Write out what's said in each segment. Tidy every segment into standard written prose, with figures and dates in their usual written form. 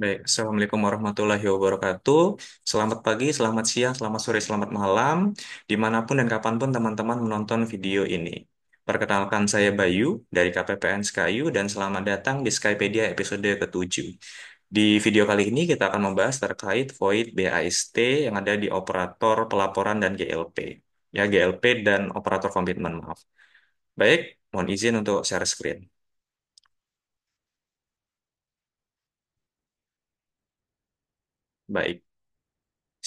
Baik, Assalamualaikum warahmatullahi wabarakatuh. Selamat pagi, selamat siang, selamat sore, selamat malam, dimanapun dan kapanpun teman-teman menonton video ini. Perkenalkan saya Bayu dari KPPN Sekayu dan selamat datang di Skypedia episode ke-7. Di video kali ini kita akan membahas terkait void BAST yang ada di operator pelaporan dan GLP. Ya, GLP dan operator komitmen, maaf. Baik, mohon izin untuk share screen. Baik.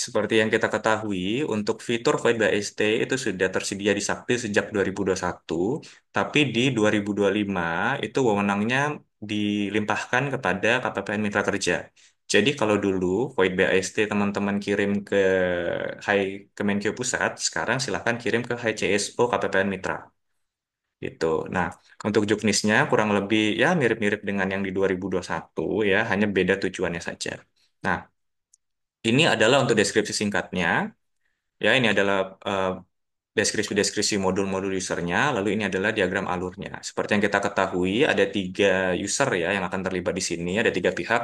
Seperti yang kita ketahui, untuk fitur Void by ST itu sudah tersedia di Sakti sejak 2021, tapi di 2025 itu wewenangnya dilimpahkan kepada KPPN Mitra Kerja. Jadi kalau dulu Void by ST teman-teman kirim ke Hai Kemenkeu Pusat, sekarang silahkan kirim ke Hai CSO KPPN Mitra. Gitu. Nah, untuk juknisnya kurang lebih ya mirip-mirip dengan yang di 2021 ya, hanya beda tujuannya saja. Nah, ini adalah untuk deskripsi singkatnya. Ya, ini adalah eh, deskripsi-deskripsi modul-modul usernya, lalu ini adalah diagram alurnya. Seperti yang kita ketahui, ada tiga user ya yang akan terlibat di sini, ada tiga pihak,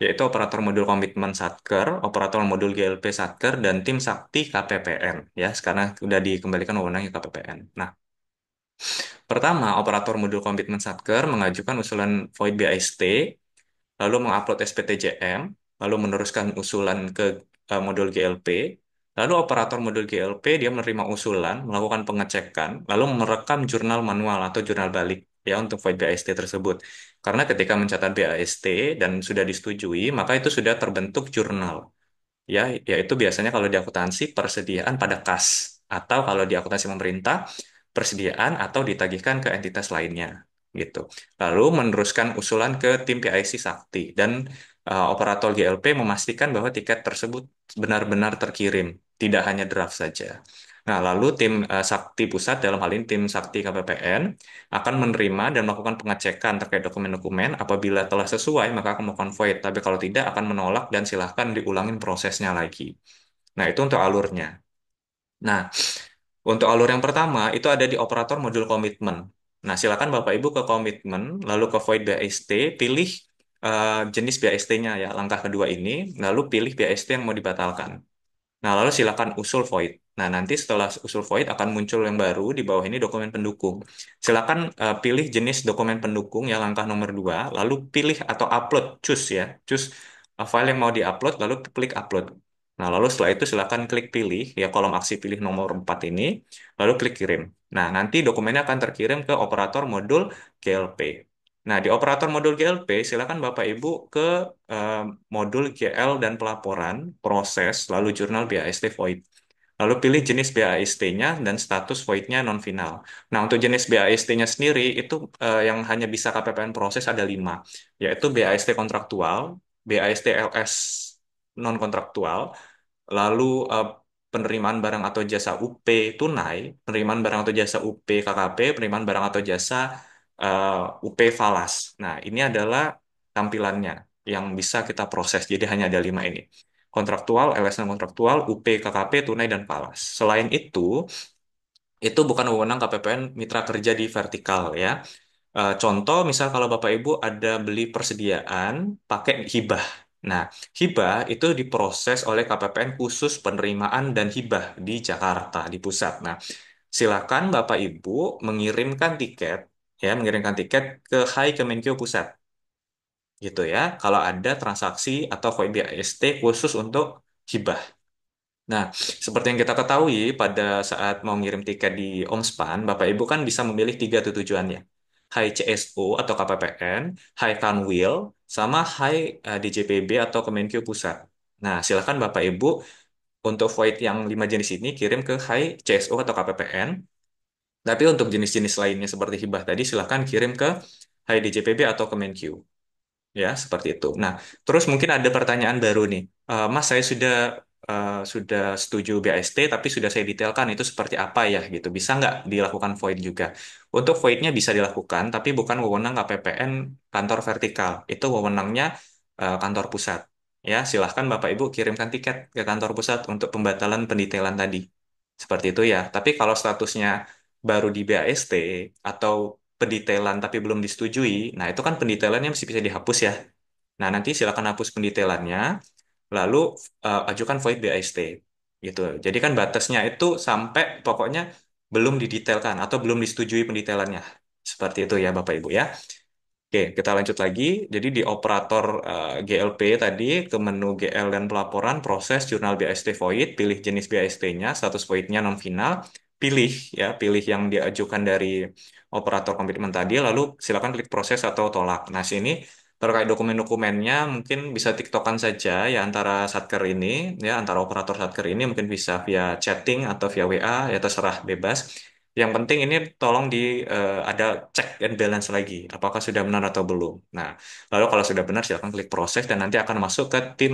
yaitu operator modul komitmen Satker, operator modul GLP Satker, dan tim Sakti KPPN. Ya, sekarang sudah dikembalikan wewenangnya KPPN. Nah, pertama, operator modul komitmen Satker mengajukan usulan void BAST, lalu mengupload SPTJM, lalu meneruskan usulan ke modul GLP, lalu operator modul GLP dia menerima usulan, melakukan pengecekan, lalu merekam jurnal manual atau jurnal balik ya untuk void BAST tersebut. Karena ketika mencatat BAST dan sudah disetujui, maka itu sudah terbentuk jurnal ya, yaitu biasanya kalau di akuntansi persediaan pada kas atau kalau di akuntansi pemerintah persediaan atau ditagihkan ke entitas lainnya gitu. Lalu meneruskan usulan ke tim PIC Sakti dan operator GLP memastikan bahwa tiket tersebut benar-benar terkirim, tidak hanya draft saja. Nah, lalu tim Sakti Pusat dalam hal ini tim Sakti KPPN akan menerima dan melakukan pengecekan terkait dokumen-dokumen. Apabila telah sesuai, maka akan melakukan void. Tapi kalau tidak, akan menolak dan silahkan diulangin prosesnya lagi. Nah, itu untuk alurnya. Nah, untuk alur yang pertama, itu ada di operator modul komitmen. Nah, silakan Bapak Ibu ke komitmen, lalu ke void BAST, pilih jenis BAST-nya ya, langkah kedua ini, lalu pilih BAST yang mau dibatalkan. Nah, lalu silakan usul void. Nah, nanti setelah usul void akan muncul yang baru di bawah ini dokumen pendukung. Silakan pilih jenis dokumen pendukung ya langkah nomor 2, lalu pilih atau upload, choose ya, choose file yang mau diupload, lalu klik upload. Nah, lalu setelah itu silakan klik pilih ya kolom aksi pilih nomor 4 ini, lalu klik kirim. Nah, nanti dokumennya akan terkirim ke operator modul GLP. Nah, di operator modul GLP, silakan Bapak Ibu ke eh, modul GL dan pelaporan, proses, lalu jurnal BAST void. Lalu pilih jenis BAST-nya dan status void-nya non-final. Nah, untuk jenis BAST-nya sendiri, itu yang hanya bisa KPPN proses ada 5, yaitu BAST kontraktual, BAST LS non-kontraktual, lalu penerimaan barang atau jasa UP tunai, penerimaan barang atau jasa UP KKP, penerimaan barang atau jasa UP falas. Nah, ini adalah tampilannya yang bisa kita proses. Jadi hanya ada 5 ini. Kontraktual, LS non kontraktual, UP, KKP, tunai, dan falas. Selain itu bukan wewenang KPPN mitra kerja di vertikal ya. Contoh, misal kalau Bapak Ibu ada beli persediaan pakai hibah. Nah, hibah itu diproses oleh KPPN khusus penerimaan dan hibah di Jakarta, di pusat. Nah, silakan Bapak Ibu mengirimkan tiket ke Hai Kemenkeu Pusat, gitu ya. Kalau ada transaksi atau void BAST khusus untuk hibah. Nah, seperti yang kita ketahui, pada saat mau ngirim tiket di Omspan, Bapak Ibu kan bisa memilih tiga tujuannya. Hai CSO atau KPPN, Hai Kanwil, sama Hai DJPB atau Kemenkeu Pusat. Nah, silakan Bapak Ibu untuk void yang 5 jenis ini kirim ke Hai CSO atau KPPN. Tapi untuk jenis-jenis lainnya seperti hibah tadi, silakan kirim ke Hai DJPB atau Kemenkeu. Ya, seperti itu. Nah, terus mungkin ada pertanyaan baru nih. Mas, saya sudah setuju BAST, tapi sudah saya detailkan itu seperti apa ya gitu. Bisa nggak dilakukan void juga? Untuk voidnya bisa dilakukan, tapi bukan wewenang KPPN kantor vertikal. Itu wewenangnya kantor pusat. Ya, silahkan Bapak Ibu kirimkan tiket ke kantor pusat untuk pembatalan pendetailan tadi. Seperti itu ya. Tapi kalau statusnya baru di BAST atau pendetailan tapi belum disetujui, nah itu kan pendetailannya masih bisa dihapus ya. Nah, nanti silakan hapus pendetailannya, lalu ajukan void BAST. Gitu. Jadi kan batasnya itu sampai pokoknya belum didetailkan atau belum disetujui pendetailannya. Seperti itu ya Bapak Ibu ya. Oke, kita lanjut lagi. Jadi di operator GLP tadi ke menu GL dan pelaporan proses jurnal BAST void, pilih jenis BAST-nya, status voidnya non final, pilih ya, pilih yang diajukan dari operator komitmen tadi, lalu silakan klik proses atau tolak. Nah, sini terkait dokumen-dokumennya mungkin bisa TikTokan saja ya antara Satker ini ya antara operator Satker ini mungkin bisa via chatting atau via WA ya terserah bebas. Yang penting ini tolong ada check and balance lagi, apakah sudah benar atau belum. Nah, lalu kalau sudah benar silakan klik proses dan nanti akan masuk ke tim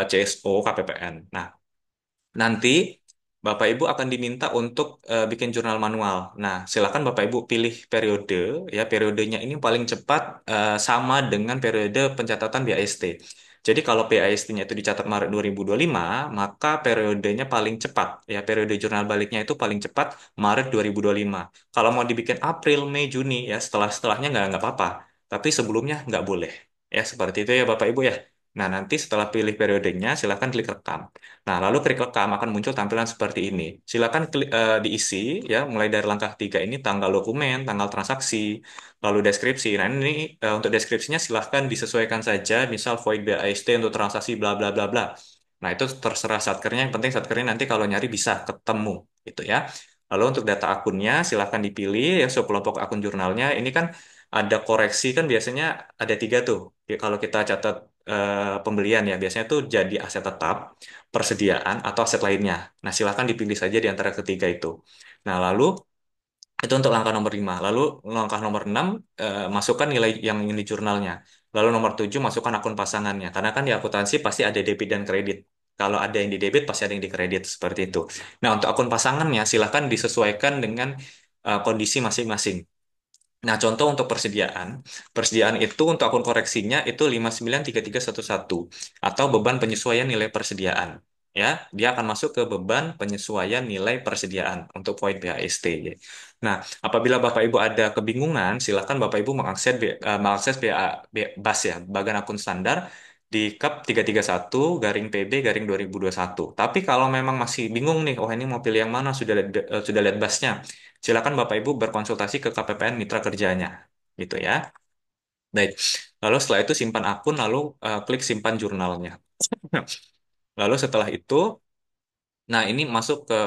CSO KPPN. Nah, nanti Bapak Ibu akan diminta untuk bikin jurnal manual. Nah, silakan Bapak Ibu pilih periode, ya periodenya ini paling cepat sama dengan periode pencatatan BAST. Jadi kalau BAST-nya itu dicatat Maret 2025, maka periodenya paling cepat, ya periode jurnal baliknya itu paling cepat Maret 2025. Kalau mau dibikin April, Mei, Juni, ya setelahnya nggak apa-apa. Tapi sebelumnya nggak boleh. Ya seperti itu ya Bapak Ibu ya. Nah, nanti setelah pilih periodenya, silakan klik rekam. Nah, lalu klik rekam akan muncul tampilan seperti ini. Silakan diisi ya, mulai dari langkah 3 ini tanggal dokumen, tanggal transaksi, lalu deskripsi. Nah, ini untuk deskripsinya silahkan disesuaikan saja, misal void BAST untuk transaksi bla bla bla bla. Nah, itu terserah satkernya, yang penting satkernya nanti kalau nyari bisa ketemu gitu ya. Lalu untuk data akunnya silahkan dipilih ya, kelompok akun jurnalnya. Ini kan ada koreksi kan biasanya ada 3 tuh. Ya, kalau kita catat pembelian ya, biasanya tuh jadi aset tetap, persediaan, atau aset lainnya. Nah, silakan dipilih saja di antara ketiga itu. Nah, lalu itu untuk langkah nomor 5. Lalu langkah nomor 6, masukkan nilai yang ingin di jurnalnya. Lalu nomor 7, masukkan akun pasangannya. Karena kan di akuntansi pasti ada debit dan kredit. Kalau ada yang di debit, pasti ada yang di kredit. Seperti itu. Nah, untuk akun pasangannya, silakan disesuaikan dengan kondisi masing-masing. Nah, contoh untuk persediaan. Persediaan itu untuk akun koreksinya itu 593311 atau beban penyesuaian nilai persediaan. Ya, dia akan masuk ke beban penyesuaian nilai persediaan untuk poin BHST. Nah, apabila Bapak Ibu ada kebingungan, silakan Bapak Ibu mengakses BAS ya, bagan akun standar di KAP 331 garing PB garing 2021. Tapi kalau memang masih bingung nih, oh ini mau pilih yang mana, sudah lihat BAS-nya. Silakan Bapak Ibu berkonsultasi ke KPPN mitra kerjanya, gitu ya. Baik. Lalu setelah itu simpan akun, lalu klik simpan jurnalnya. Lalu setelah itu, nah ini masuk ke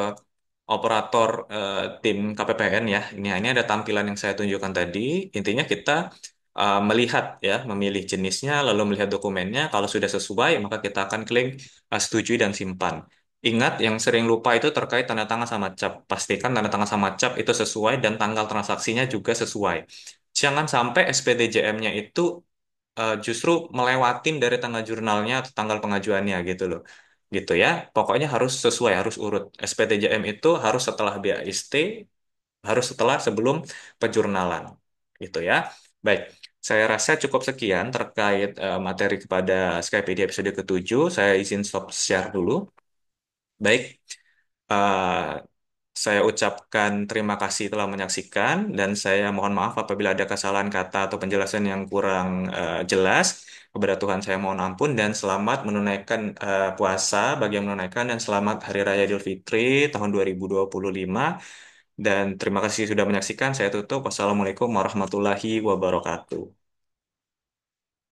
operator tim KPPN ya. Ini ada tampilan yang saya tunjukkan tadi. Intinya kita melihat ya, memilih jenisnya, lalu melihat dokumennya. Kalau sudah sesuai, maka kita akan klik setuju dan simpan. Ingat, yang sering lupa itu terkait tanda tangan sama cap. Pastikan tanda tangan sama cap itu sesuai dan tanggal transaksinya juga sesuai. Jangan sampai SPTJM-nya itu justru melewatin dari tanggal jurnalnya atau tanggal pengajuannya gitu loh. Gitu ya. Pokoknya harus sesuai, harus urut. SPTJM itu harus setelah BAST, harus setelah sebelum penjurnalan. Gitu ya. Baik. Saya rasa cukup sekian terkait materi kepada Skype di episode ke-7. Saya izin stop share dulu. Baik. Eh, saya ucapkan terima kasih telah menyaksikan dan saya mohon maaf apabila ada kesalahan kata atau penjelasan yang kurang jelas. Kepada Tuhan saya mohon ampun dan selamat menunaikan puasa bagi yang menunaikan dan selamat Hari Raya Idul Fitri tahun 2025. Dan terima kasih sudah menyaksikan. Saya tutup. Wassalamualaikum warahmatullahi wabarakatuh.